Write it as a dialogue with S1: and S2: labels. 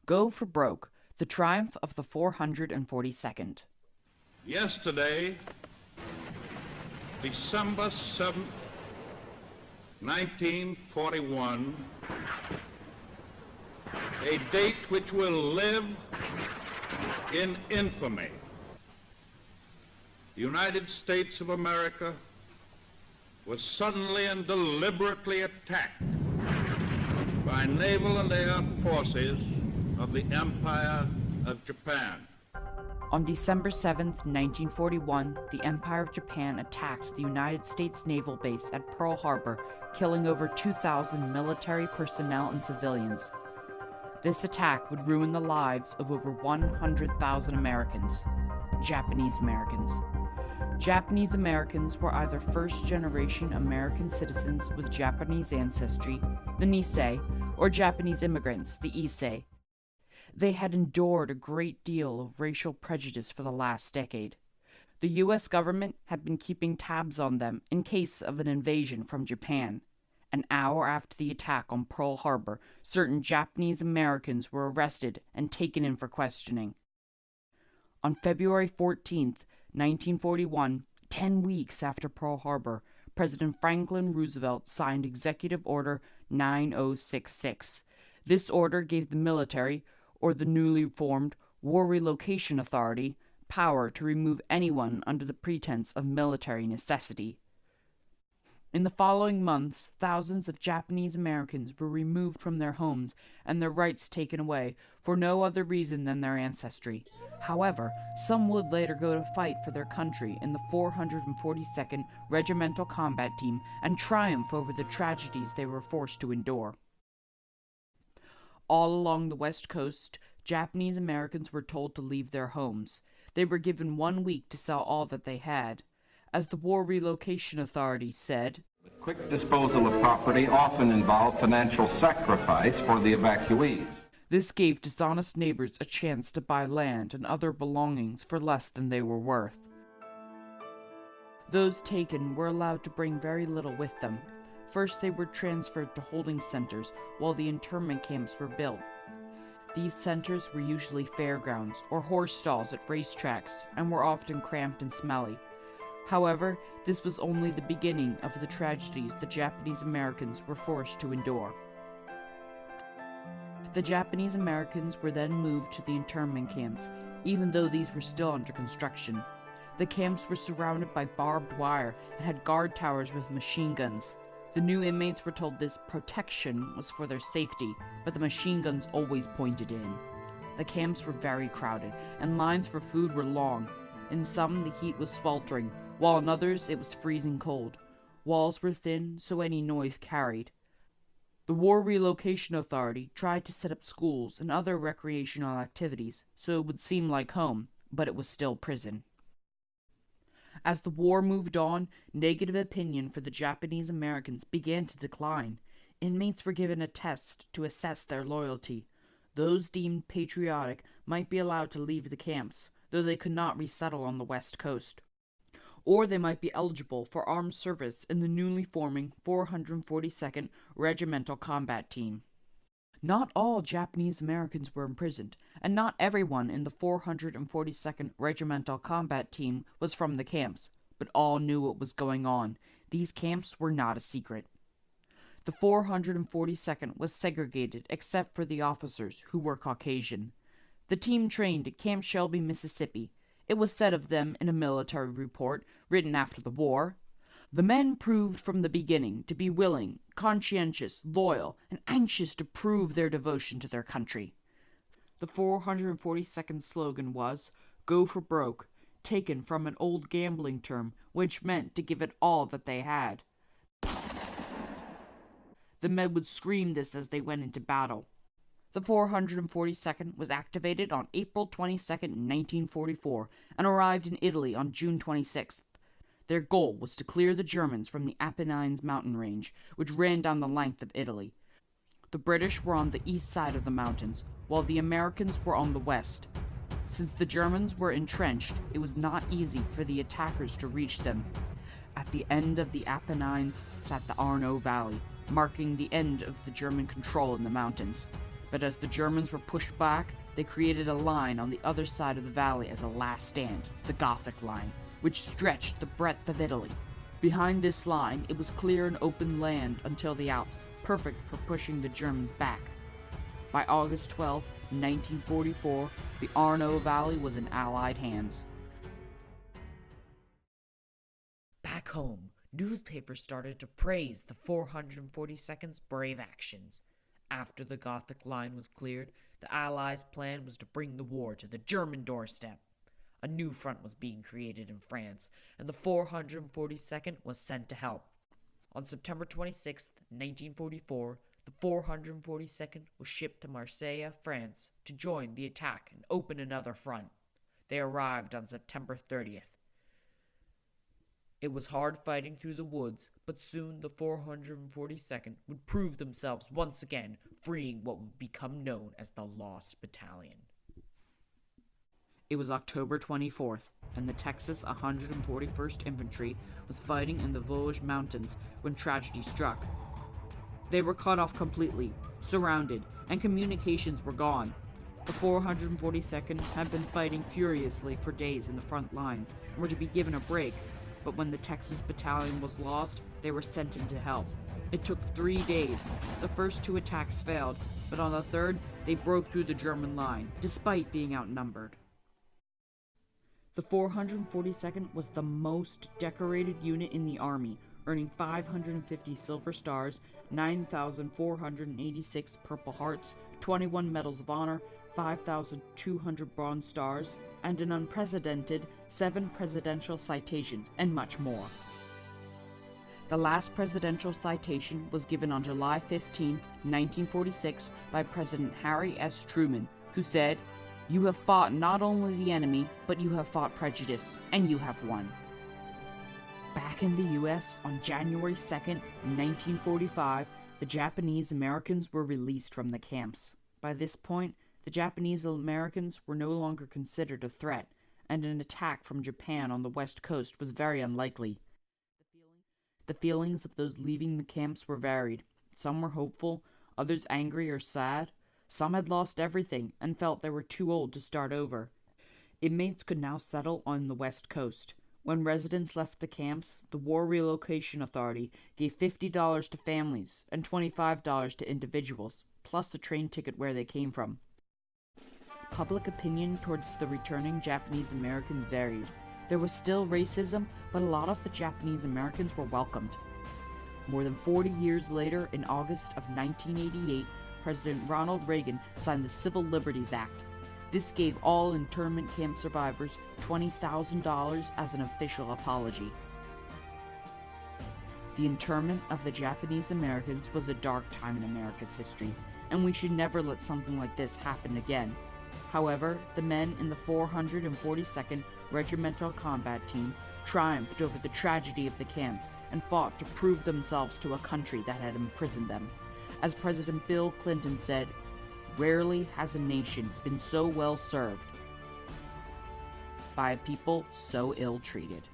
S1: Go for broke, the triumph of the 442nd.
S2: Yesterday, December 7th, 1941, a date which will live in infamy. The United States of America was suddenly and deliberately attacked by naval and air forces of the Empire of Japan.
S1: On December 7th, 1941, the Empire of Japan attacked the United States naval base at Pearl Harbor, killing over 2,000 military personnel and civilians. This attack would ruin the lives of over 100,000 Americans, Japanese Americans. Japanese Americans were either first-generation American citizens with Japanese ancestry, the Nisei, or Japanese immigrants, the Issei. They had endured a great deal of racial prejudice for the last decade. The U.S. government had been keeping tabs on them in case of an invasion from Japan. An hour after the attack on Pearl Harbor, certain Japanese Americans were arrested and taken in for questioning. On February 14th, 1941, 10 weeks after Pearl Harbor, President Franklin Roosevelt signed Executive Order 9066. This order gave the military, or the newly formed War Relocation Authority, power to remove anyone under the pretense of military necessity. In the following months, thousands of Japanese Americans were removed from their homes and their rights taken away for no other reason than their ancestry. However, some would later go to fight for their country in the 442nd Regimental Combat Team and triumph over the tragedies they were forced to endure. All along the West Coast, Japanese Americans were told to leave their homes. They were given 1 week to sell all that they had. As the War Relocation Authority said,
S3: "The quick disposal of property often involved financial sacrifice for the evacuees."
S1: This gave dishonest neighbors a chance to buy land and other belongings for less than they were worth. Those taken were allowed to bring very little with them. First, they were transferred to holding centers while the internment camps were built. These centers were usually fairgrounds or horse stalls at racetracks and were often cramped and smelly. However, this was only the beginning of the tragedies the Japanese Americans were forced to endure. The Japanese Americans were then moved to the internment camps, even though these were still under construction. The camps were surrounded by barbed wire and had guard towers with machine guns. The new inmates were told this protection was for their safety, but the machine guns always pointed in. The camps were very crowded, and lines for food were long. In some, the heat was sweltering, while in others it was freezing cold. Walls were thin, so any noise carried. The War Relocation Authority tried to set up schools and other recreational activities, so it would seem like home, but it was still prison. As the war moved on, negative opinion for the Japanese Americans began to decline. Inmates were given a test to assess their loyalty. Those deemed patriotic might be allowed to leave the camps, though they could not resettle on the West Coast. Or they might be eligible for armed service in the newly forming 442nd Regimental Combat Team. Not all Japanese Americans were imprisoned, and not everyone in the 442nd Regimental Combat Team was from the camps, but all knew what was going on. These camps were not a secret. The 442nd was segregated except for the officers, who were Caucasian. The team trained at Camp Shelby, Mississippi. It was said of them in a military report written after the war, "The men proved from the beginning to be willing, conscientious, loyal, and anxious to prove their devotion to their country." The 442nd slogan was, "Go for broke," taken from an old gambling term which meant to give it all that they had. The men would scream this as they went into battle. The 442nd was activated on April 22, 1944, and arrived in Italy on June 26th. Their goal was to clear the Germans from the Apennines mountain range, which ran down the length of Italy. The British were on the east side of the mountains, while the Americans were on the west. Since the Germans were entrenched, it was not easy for the attackers to reach them. At the end of the Apennines sat the Arno Valley, marking the end of the German control in the mountains. But as the Germans were pushed back, they created a line on the other side of the valley as a last stand, the Gothic Line, which stretched the breadth of Italy. Behind this line, it was clear and open land until the Alps, perfect for pushing the Germans back. By August 12, 1944, the Arno Valley was in Allied hands. Back home, newspapers started to praise the 442nd's brave actions. After the Gothic Line was cleared, the Allies' plan was to bring the war to the German doorstep. A new front was being created in France, and the 442nd was sent to help. On September 26, 1944, the 442nd was shipped to Marseille, France, to join the attack and open another front. They arrived on September 30th. It was hard fighting through the woods, but soon the 442nd would prove themselves once again, freeing what would become known as the Lost Battalion. It was October 24th, and the Texas 141st Infantry was fighting in the Vosges Mountains when tragedy struck. They were cut off completely, surrounded, and communications were gone. The 442nd had been fighting furiously for days in the front lines and were to be given a break, but when the Texas Battalion was lost, they were sent in to help. It took 3 days. The first 2 attacks failed, but on the third, they broke through the German line, despite being outnumbered. The 442nd was the most decorated unit in the Army, earning 550 Silver Stars, 9,486 Purple Hearts, 21 Medals of Honor, 5,200 Bronze Stars, and an unprecedented 7 presidential citations, and much more. The last presidential citation was given on July 15, 1946, by President Harry S. Truman, who said, "You have fought not only the enemy, but you have fought prejudice, and you have won." Back in the U.S., on January 2nd, 1945, the Japanese Americans were released from the camps. By this point, the Japanese Americans were no longer considered a threat, and an attack from Japan on the West Coast was very unlikely. The feelings of those leaving the camps were varied. Some were hopeful, others angry or sad. Some had lost everything and felt they were too old to start over. Inmates could now settle on the West Coast. When residents left the camps, the War Relocation Authority gave $50 to families and $25 to individuals, plus a train ticket where they came from. Public opinion towards the returning Japanese Americans varied. There was still racism, but a lot of the Japanese Americans were welcomed. More than 40 years later, in August of 1988, President Ronald Reagan signed the Civil Liberties Act. This gave all internment camp survivors $20,000 as an official apology. The internment of the Japanese Americans was a dark time in America's history, and we should never let something like this happen again. However, the men in the 442nd Regimental Combat Team triumphed over the tragedy of the camps and fought to prove themselves to a country that had imprisoned them. As President Bill Clinton said, "Rarely has a nation been so well served by a people so ill-treated."